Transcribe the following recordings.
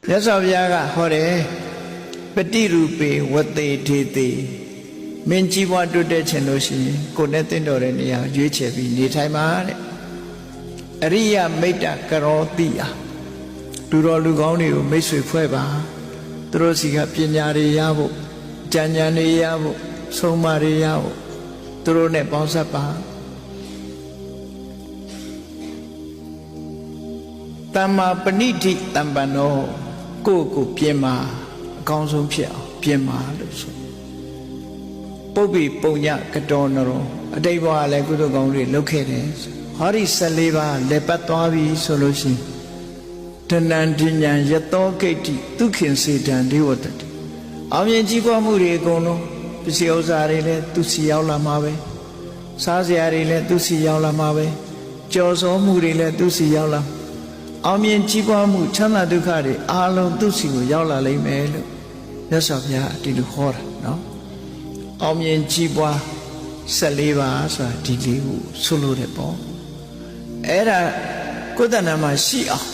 မြတ်စွာဘုရားကဟောတယ်ပฏิရူပေဝတေထေတေမင်းကြီးပွားတိုးတက်ခြင်းလို့ရှိရင်ကိုယ်နဲ့တင့်တော်တဲ့နေရာရွေးချယ်ပြီးနေထိုင်ပါတဲ့အရိယမိတ္တကရောတိယလူတော်လူကောင်းတွေကိုမိတ်ဆွေဖွဲ့ပါသူတို့စီကပညာတွေရဖို့ဉာဏ်တွေရဖို့ဆုံးမတွေရဖို့သူတို့နဲ့ပေါင်းစပ်ပါတမ္မာပဏိတိတမ္ပန္နောကိုပြင်မာအကောင်းဆုံးဖြစ်အောင်ပြင်မာလို့ဆိုပုပ္ပိပုံညကတော်နရောအတိတ်ဘဝလည်းကုသိုလ်ကောင်းတွေလုပ်ခဲ့တယ်ဟောဒီ14ပါးလက်ပတ်သွားပြီဆိုလို့ရှိရင်တဏ္ဍဉ္ဉံယတောဂိတ္တိဒုက္ခင်စေတံဒေဝတ္တိအောင်မြင်ကြီးပွားမှုတွေအကုန်လုံးပစ္စည်းဥစ္စာတွေလည်းသူစီရောက်လာမှာပဲစားစရာတွေလည်းသူစီရောက်လာမှာပဲကြော်စောမှုတွေလည်းသူစီရောက်လာအောင်မြင်ကြီးပွားမှုချမ်းသာဒုက္ခတွေအားလုံးသူစီကိုရောက်လာလိမ့်မယ်လို့မြတ်စွာဘုရားဒီလိုဟောတာနော်အောင်မြင်ကြီးပွား14ပါးဆိုတာဒီလေးကိုဆိုလို့တယ်ပေါ့အဲ့ဒါကိုယ်တဏ္ဍာမှာရှိအောင်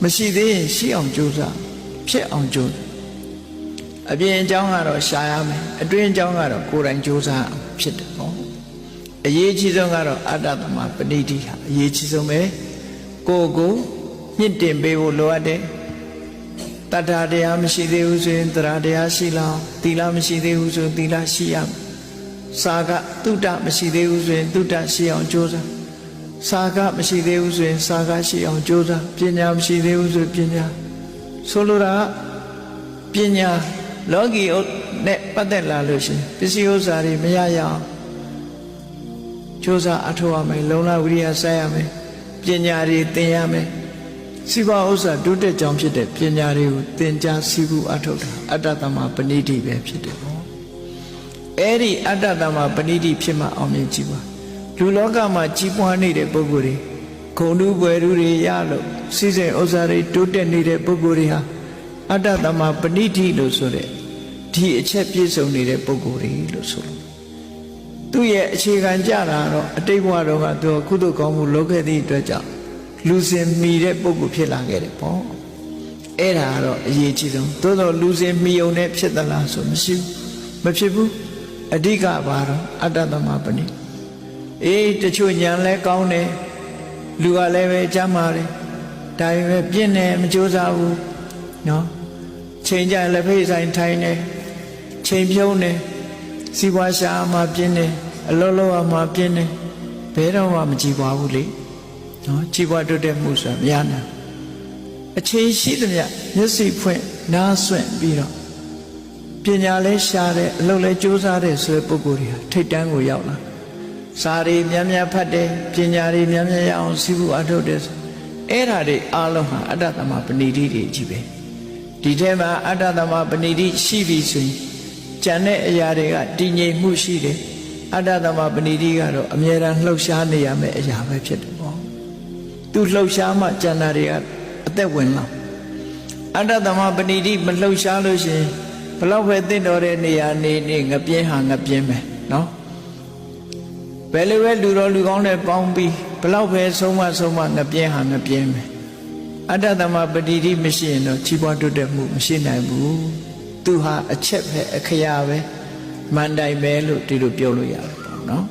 မရှိသေးရင်ရှိအောင်ကြိုးစားဖြစ်အောင်ကြိုးစားအပြင်အကြောင်းကတော့ရှာရမယ်အတွင်းအကြောင်းကတော့ကိုယ်တိုင်ကြိုးစားဖြစ်တယ်ပေါ့အရေးကြီးဆုံးကတော့အတ္တသမပဏိတိဟာအရေးကြီးဆုံးပဲကိုမြင့်တင်ပေးဖို့လိုအပ်တယ်တတ္ထာတရားမရှိသေးဘူးဆိုရင်တရားတရားရှိလောက်သီလမရှိသေးဘူးဆိုရင်သီလရှိရမယ်စာကတုဒ္ဒမရှိသေးဘူးဆိုရင်တုဒ္ဒရှိအောင်ကြိုးစားစာကမရှိသေးဘူးဆိုရင်စာကရှိအောင်ကြိုးစားပညာမရှိသေးဘူးဆိုပညာဆိုလိုတာပညာလောကီနဲ့ပတ်သက်လာလို့ရှိရင်ပစ္စည်းဥစ္စာတွေမရရအောင်ကြိုးစားအထောက်အမယ်လုံလဝိရိယစိုက်ရမယ်ပညာတွေသင်ရမယ်စိဘဥစ္စာဒုတက်ကြောင့်ဖြစ်တဲ့ပညာတွေကိုသင်ကြားစီးပူးအထောက်တာအတ္တသမပဏိတိပဲဖြစ်တယ်ပေါ့အဲ့ဒီအတ္တသမပဏိတိဖြစ်မှအောင်မြင်ကြပါလူလောကမှာကြီးပွားနေတဲ့ပုဂ္ဂိုလ်တွေဂုဏ်ဓုဘွယ်ဓုတွေရလို့စီစဉ်ဥစ္စာတွေတိုးတက်နေတဲ့ပုဂ္ဂိုလ်တွေဟာအတ္တသမပဏိတိလို့ဆိုတဲ့ဒီအချက်ပြည့်စုံနေတဲ့ပုဂ္ဂိုလ်တွေလို့ဆိုလို့သူ့ရဲ့အခြေခံကြတာတော့အတိတ်ဘဝတော့ကသူကုသိုလ်ကောင်းမှုလုပ်ခဲ့သည့်အတွက်ကြောင့်လူစင်မီတဲ့ပုဂ္ဂိုလ်ဖြစ်လာခဲ့တယ်ပေါ့အဲ့ဒါကတော့အရေးကြီးဆုံးသို့တော့လူစင်မီုံနဲ့ဖြစ်သလားဆိုမရှိဘူးမဖြစ်ဘူးအဓိကဘာတော့အတ္တသမပဏိတချို့ညာလဲကောင်းတယ်လူကလည်းပဲကြမ်းပါတယ်ဒါပေမဲ့ပြင်းတယ်မကြိုးစားဘူးနော်ချိန်ကြလက်ဖိတ်ဆိုင်ထိုင်တယ်ချိန်ဖြုံးတယ်စီးပွားရှာမှပြင်းတယ်အလုံးလုံးမှပြင်းတယ်ဘယ်တော့မှမကြည်ပွားဘူးလေနော်ကြည်ပွားတိုးတက်မှုဆိုတာမရနိုင်အချိန်ရှိသမျှမျက်စိဖွင့်နားဆွင့်ပြီးတော့ပညာလဲရှားတယ်အလုံးလဲကြိုးစားတယ်ဆိုတဲ့ပုဂ္ဂိုလ်တွေဟာထိတ်တန်းကိုရောက်လာစာတွေများများဖတ်တယ်ပညာတွေများများရအောင်စီးပူးအထောက်တယ်အဲ့ဓာတွေအားလုံးဟာအတ္တသမပဏိတိတွေကြီးပဲဒီထဲမှာအတ္တသမပဏိတိရှိပြီဆိုရင်ကျန်တဲ့အရာတွေကတည်ငြိမ်မှုရှိတယ်အတ္တသမပဏိတိကတော့အမြဲတမ်းလှုပ်ရှားနေရမယ့်အရာပဲဖြစ်တယ်ပေါ့သူလှုပ်ရှားမှကျန်တာတွေကအသက်ဝင်လာအတ္တသမပဏိတိမလှုပ်ရှားလို့ရှိရင်ဘလောက်ပဲတင့်တော်တဲ့နေရာနေငပြင်းဟာငပြင်းပဲနော်ဘယ်လိုပဲလူတော်လူကောင်းနဲ့ပေါင်းပြီးဘလောက်ပဲဆုံးမငပြင်းဟာငပြင်းပဲအတ္တသမပဏိတိမရှိရင်တော့ကြီးပွားတိုးတက်မှုမရှိနိုင်ဘူးသူဟာအချက်ပဲအခရာပဲမန်တိုင်ပဲလို့ဒီလိုပြောလို့ရတယ်ပေါ့နော်